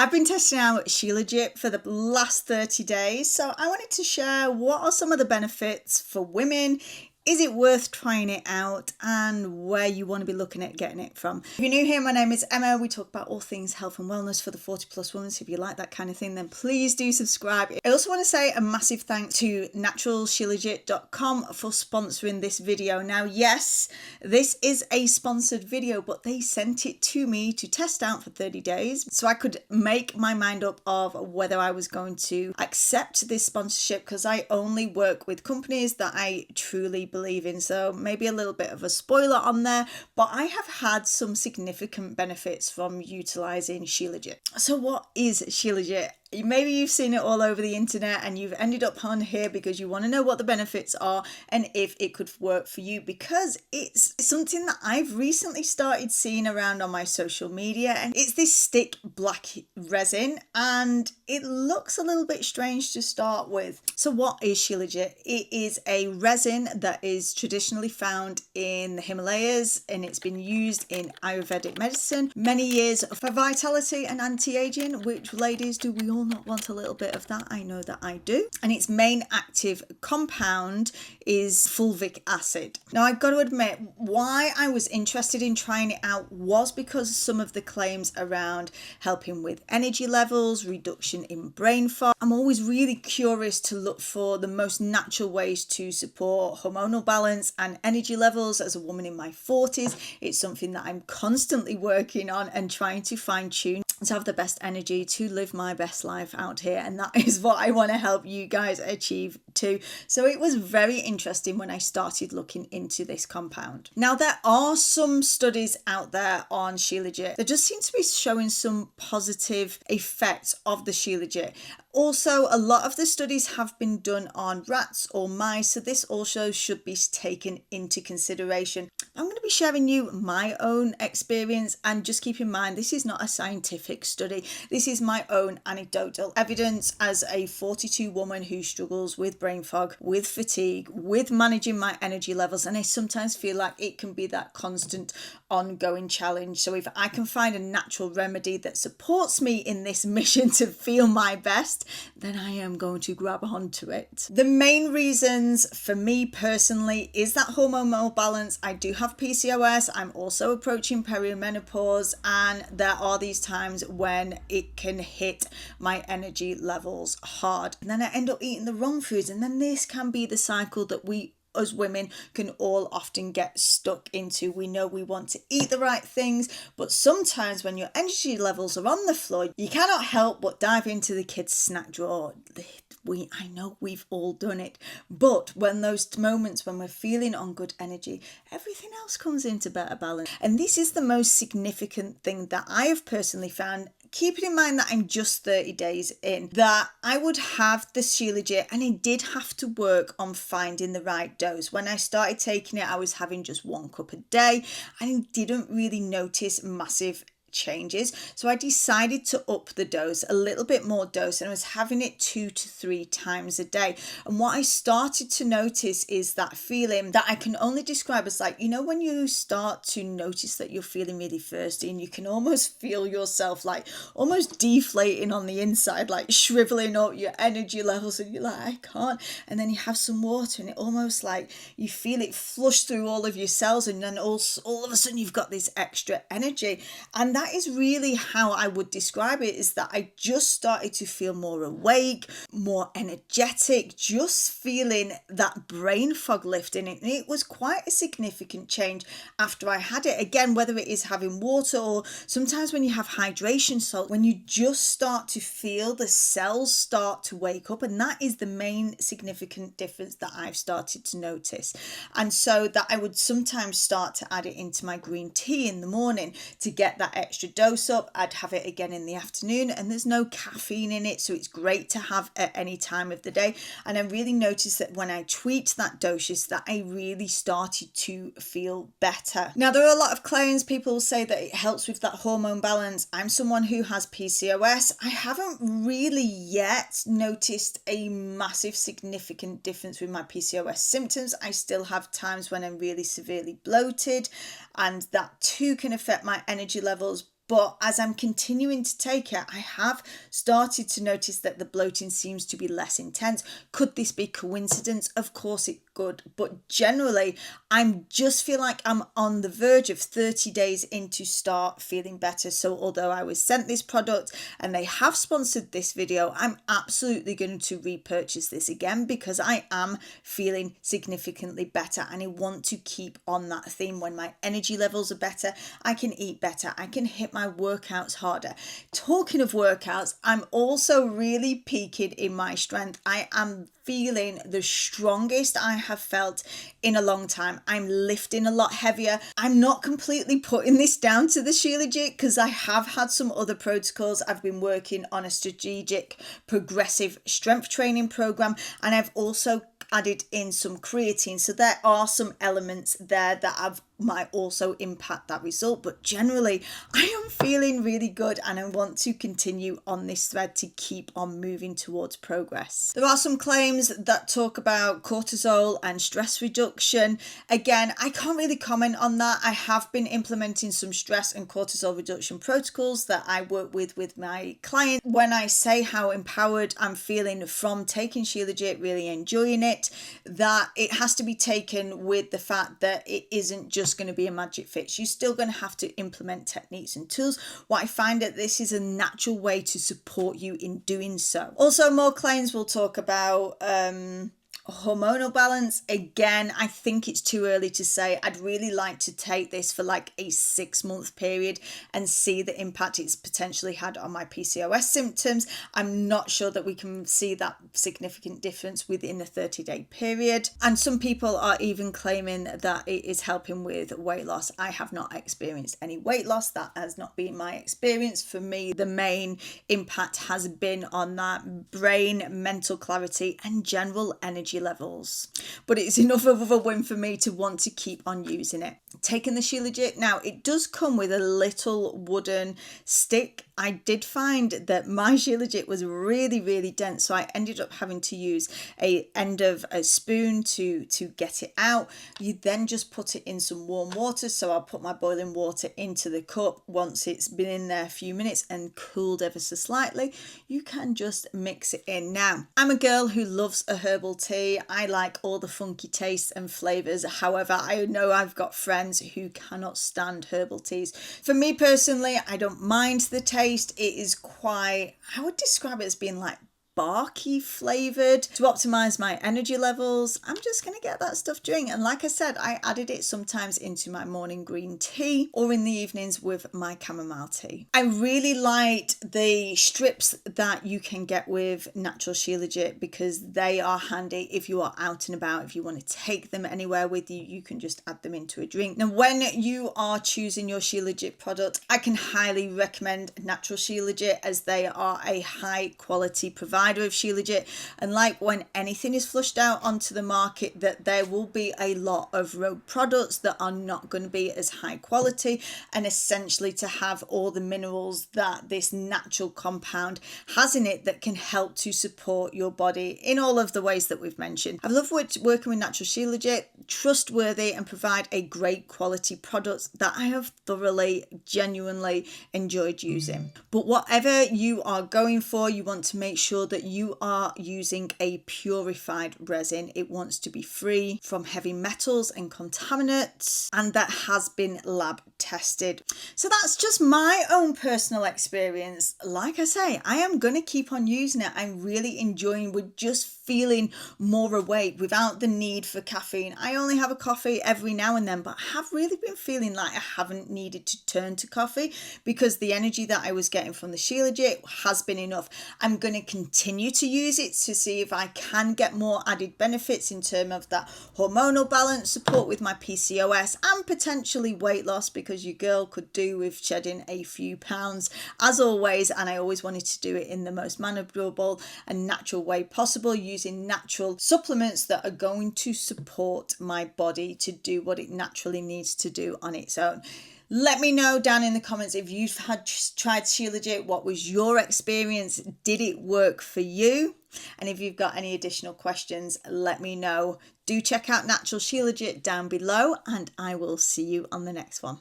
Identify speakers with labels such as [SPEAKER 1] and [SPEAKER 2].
[SPEAKER 1] I've been testing out Shilajit for the last 30 days, so I wanted to share what are some of the benefits for women. Is it worth trying it out, and where you want to be looking at getting it from? If you're new here, my name is Emma. We talk about all things health and wellness for the 40 plus women. So if you like that kind of thing, then please do subscribe. I also want to say a massive thanks to naturalshilajit.com for sponsoring this video. Now, yes, this is a sponsored video, but they sent it to me to test out for 30 days. So I could make my mind up of whether I was going to accept this sponsorship, because I only work with companies that I truly believe in. So maybe a little bit of a spoiler on there, but I have had some significant benefits from utilizing Shilajit. So what is Shilajit? Maybe you've seen it all over the internet and you've ended up on here because you want to know what the benefits are and if it could work for you, because it's something that I've recently started seeing around on my social media. And it's this stick black resin, and it looks a little bit strange to start with. So what is Shilajit? It is a resin that is traditionally found in the Himalayas, and it's been used in Ayurvedic medicine many years for vitality and anti-aging, which, ladies, do we all not want a little bit of that? I know that I do. And its main active compound is fulvic acid. Now, I've got to admit, why I was interested in trying it out was because of some of the claims around helping with energy levels, reduction in brain fog. I'm always really curious to look for the most natural ways to support hormonal balance and energy levels. As a woman in my 40s, it's something that I'm constantly working on and trying to fine tune to have the best energy to live my best life out here, and that is what I want to help you guys achieve too. So it was very interesting when I started looking into this compound. Now, there are some studies out there on Shilajit that just seem to be showing some positive effects of the Shilajit. Also, a lot of the studies have been done on rats or mice, so this also should be taken into consideration. I'm going to be sharing you my own experience, and just keep in mind, this is not a scientific study. This is my own anecdotal evidence as a 42 woman who struggles with brain fog, with fatigue, with managing my energy levels, and I sometimes feel like it can be that constant ongoing challenge. So if I can find a natural remedy that supports me in this mission to feel my best, then I am going to grab onto it. The main reasons for me personally is that hormonal balance. I do have PCOS. I'm also approaching perimenopause, and there are these times when it can hit my energy levels hard. And then I end up eating the wrong foods, and then this can be the cycle that we as women can all often get stuck into. We know we want to eat the right things, but sometimes when your energy levels are on the floor, you cannot help but dive into the kids' snack drawer. I know we've all done it, but when those moments when we're feeling on good energy, everything else comes into better balance. And this is the most significant thing that I have personally found. Keeping in mind that I'm just 30 days in, that I would have the Shilajit, and I did have to work on finding the right dose. When I started taking it, I was having just 1 cup a day, and I didn't really notice massive changes. So I decided to up the dose, a little bit more dose, and I was having it 2 to 3 times a day. And what I started to notice is that feeling that I can only describe as like, when you start to notice that you're feeling really thirsty, and you can almost feel yourself like almost deflating on the inside, like shriveling up your energy levels, and you're like, I can't. And then you have some water, and it almost like you feel it flush through all of your cells, and then all of a sudden you've got this extra energy. And that is really how I would describe it, is that I just started to feel more awake, more energetic, just feeling that brain fog lifting. And it was quite a significant change after I had it. Again, whether it is having water, or sometimes when you have hydration salt, when you just start to feel the cells start to wake up. And that is the main significant difference that I've started to notice. And so that I would sometimes start to add it into my green tea in the morning to get that extra dose up. I'd have it again in the afternoon, and there's no caffeine in it, so it's great to have at any time of the day. And I really noticed that when I tweaked that dosage, that I really started to feel better. Now, there are a lot of claims. People say that it helps with that hormone balance. I'm someone who has PCOS. I haven't really yet noticed a massive significant difference with my PCOS symptoms. I still have times when I'm really severely bloated, and that too can affect my energy levels. But as I'm continuing to take it, I have started to notice that the bloating seems to be less intense. Could this be coincidence? Of course it could, but generally I just feel like I'm on the verge of 30 days in to start feeling better. So although I was sent this product and they have sponsored this video, I'm absolutely going to repurchase this again because I am feeling significantly better and I want to keep on that theme. When my energy levels are better, I can eat better, I can hit my workouts harder. Talking of workouts, I'm also really peaking in my strength. I am feeling the strongest I have felt in a long time. I'm lifting a lot heavier. I'm not completely putting this down to the Shilajit because I have had some other protocols. I've been working on a strategic progressive strength training program, and I've also added in some creatine. So there are some elements there that might also impact that result, but generally I am feeling really good and I want to continue on this thread to keep on moving towards progress. There are some claims that talk about cortisol and stress reduction. Again, I can't really comment on that. I have been implementing some stress and cortisol reduction protocols that I work with my clients. When I say how empowered I'm feeling from taking Shilajit, really enjoying it, that it has to be taken with the fact that it isn't just going to be a magic fix. You're still going to have to implement techniques and tools. What I find that this is a natural way to support you in doing so. Also, more claims will talk about hormonal balance. Again, I think it's too early to say. I'd really like to take this for like a 6-month period and see the impact it's potentially had on my PCOS symptoms. I'm not sure that we can see that significant difference within a 30-day period. And some people are even claiming that it is helping with weight loss. I have not experienced any weight loss. That has not been my experience. For me, the main impact has been on that brain, mental clarity, and general energy levels. But it's enough of a win for me to want to keep on using it. Taking the Shilajit, now it does come with a little wooden stick. I did find that my Shilajit was really dense, so I ended up having to use a end of a spoon to get it out. You then just put it in some warm water, so I'll put my boiling water into the cup. Once it's been in there a few minutes and cooled ever so slightly, you can just mix it in. Now, I'm a girl who loves a herbal tea. I like all the funky tastes and flavors. However, I know I've got friends who cannot stand herbal teas. For me personally, I don't mind the taste. It is quite, I would describe it as being like barky flavored. To optimize my energy levels, I'm just going to get that stuff drink. And like I said, I added it sometimes into my morning green tea or in the evenings with my chamomile tea. I really liked the strips that you can get with natural Shilajit because they are handy if you are out and about. If you want to take them anywhere with you, you can just add them into a drink. Now, when you are choosing your Shilajit product, I can highly recommend natural Shilajit as they are a high quality provider of Shilajit, and like when anything is flushed out onto the market, that there will be a lot of road products that are not going to be as high quality, and essentially to have all the minerals that this natural compound has in it that can help to support your body in all of the ways that we've mentioned. I've loved working with natural Shilajit, trustworthy and provide a great quality product that I have thoroughly, genuinely enjoyed using. But whatever you are going for, you want to make sure that you are using a purified resin. It wants to be free from heavy metals and contaminants, and that has been lab tested. So that's just my own personal experience. Like I say, I am going to keep on using it. I'm really enjoying with just feeling more awake without the need for caffeine. I only have a coffee every now and then, but I have really been feeling like I haven't needed to turn to coffee because the energy that I was getting from the Shilajit has been enough. I'm going to continue to use it to see if I can get more added benefits in terms of that hormonal balance, support with my PCOS, and potentially weight loss, because your girl could do with shedding a few pounds as always. And I always wanted to do it in the most manageable and natural way possible, using natural supplements that are going to support my body to do what it naturally needs to do on its own. Let me know down in the comments if you've tried Shilajit. What was your experience? Did it work for you? And if you've got any additional questions, let me know. Do check out Natural Shilajit down below, and I will see you on the next one.